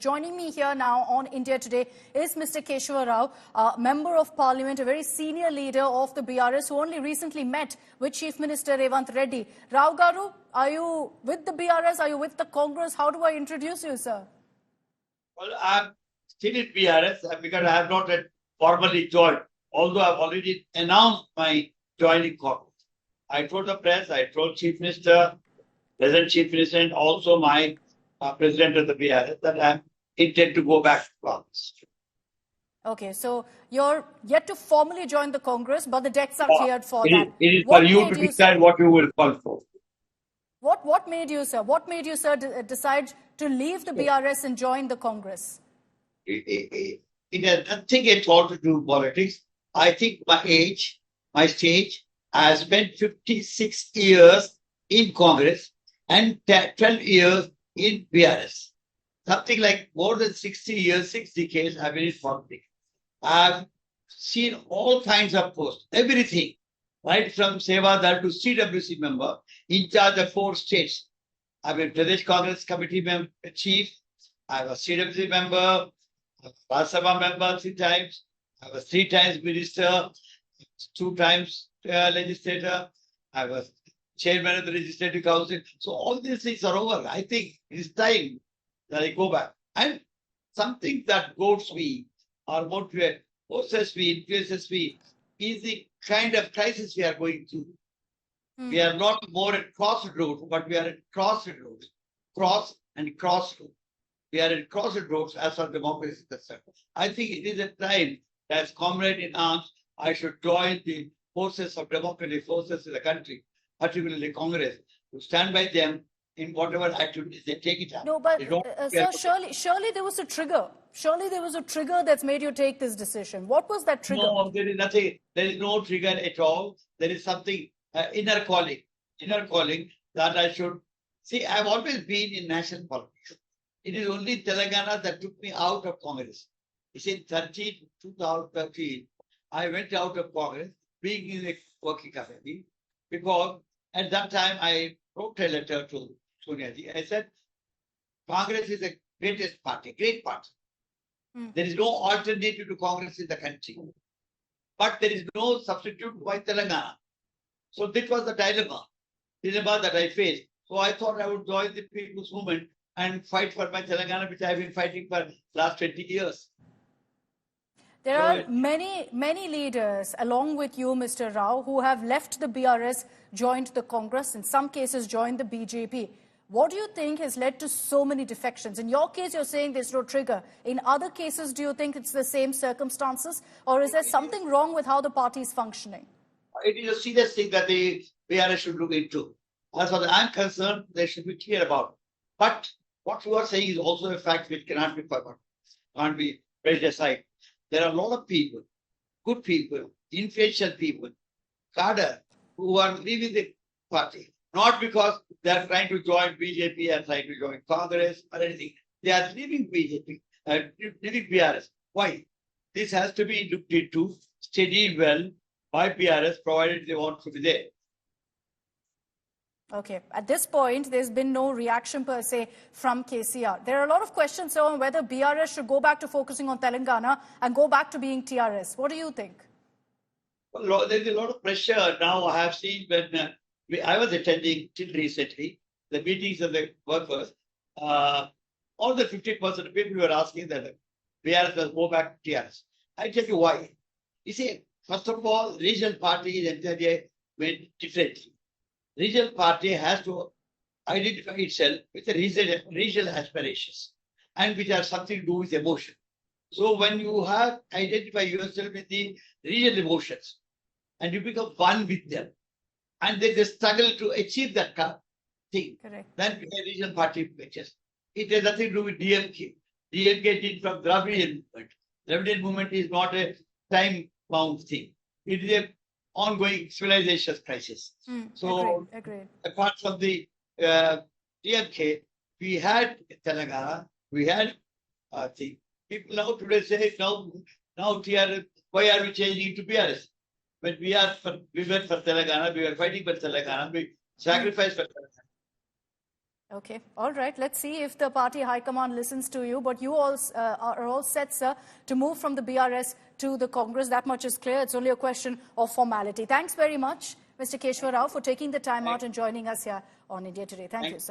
Joining me here now on India Today is Mr. Keshava Rao, Member of Parliament, a very senior leader of the BRS who only recently met with Chief Minister Revanth Reddy. Rao Garu, are you with the BRS? Are you with the Congress? How do I introduce you, sir? Well, I'm still in BRS because I have not yet formally joined, although I've already announced my joining Congress. I told the press, I told Chief Minister, Present Chief Minister, and also my President of the BRS that I intend to go back to Congress. Okay, so you're yet to formally join the Congress, but the decks are cleared for that. It is for you to decide what you will call for. What made you, sir? What made you, sir, decide to leave the BRS and join the Congress? It has nothing at all to do with politics. I think my age, my stage, I have spent 56 years in Congress and 12 years in BRS. Something like more than 60 years, 6 decades I've been in politics. I've seen all kinds of posts, everything, right from Sevadar to CWC member, in charge of 4 states. I've been Pradesh Congress Committee member, chief. I was CWC member, Rajya Sabha member 3 times. I was 3 times minister, 2 times legislator. I was chairman of the Legislative Council. So all these things are over. I think it's time that I go back. And something that goes me or motivates me, influences me, is the kind of crisis we are going through. We are not more at crossroads, but we are at crossroads. Cross and crossroads. We are at crossroads as far as democracy is concerned. I think it is a time that as comrade in arms, I should join the forces of democratic forces in the country, particularly Congress, to stand by them in whatever activities they take it up. No, but sir, surely there was a trigger. Surely there was a trigger that's made you take this decision. What was that trigger? No, there is nothing. There is no trigger at all. There is something inner calling that I should see. I've always been in national politics. It is only Telangana that took me out of Congress. It's in 2013. I went out of Congress, being in a working committee, because at that time I wrote a letter to Sonia ji. I said, Congress is the greatest party, great party. There is no alternative to Congress in the country. But there is no substitute by Telangana. So this was the dilemma that I faced. So I thought I would join the people's movement and fight for my Telangana, which I have been fighting for last 20 years. There are many leaders, along with you, Mr. Rao, who have left the BRS, joined the Congress, in some cases joined the BJP. What do you think has led to so many defections? In your case, you're saying there's no trigger. In other cases, do you think it's the same circumstances? Or is there something wrong with how the party is functioning? It is a serious thing that the BRS should look into. As far as I'm concerned, they should be clear about it. But what you are saying is also a fact which cannot be forgotten, can't be raised aside. There are a lot of people, good people, influential people, cadre, who are leaving the party. Not because they are trying to join BJP or trying to join Congress or anything. They are leaving BJP, leaving BRS. Why? This has to be looked into, studied well by BRS, provided they want to be there. Okay. At this point, there's been no reaction per se from KCR. There are a lot of questions on whether BRS should go back to focusing on Telangana and go back to being TRS. What do you think? Well, there's a lot of pressure now. I have seen when I was attending till recently the meetings of the workers. All the 50% of people were asking that BRS will go back to TRS. I tell you why. You see, first of all, regional party is entirely made differently. Regional party has to identify itself with the regional aspirations and which have something to do with emotion. So when you have identify yourself with the regional emotions and you become one with them and then they struggle to achieve that thing, correct, then a regional party matches. It has nothing to do with DMK. DMK did from Dravidian movement. Dravidian movement is not a time-bound thing. It is a ongoing civilization crisis. So, agreed. Apart from the DMK, we had Telangana, we had the people now today say, now TRS, why are we changing to BRS? When we went for Telangana, we were fighting for Telangana, we sacrificed for Telangana. Okay, all right. Let's see if the party high command listens to you. But you all are all set, sir, to move from the BRS to the Congress. That much is clear. It's only a question of formality. Thanks very much, Mr. Keshava Rao, for taking the time out and joining us here on India Today. Thank you, sir.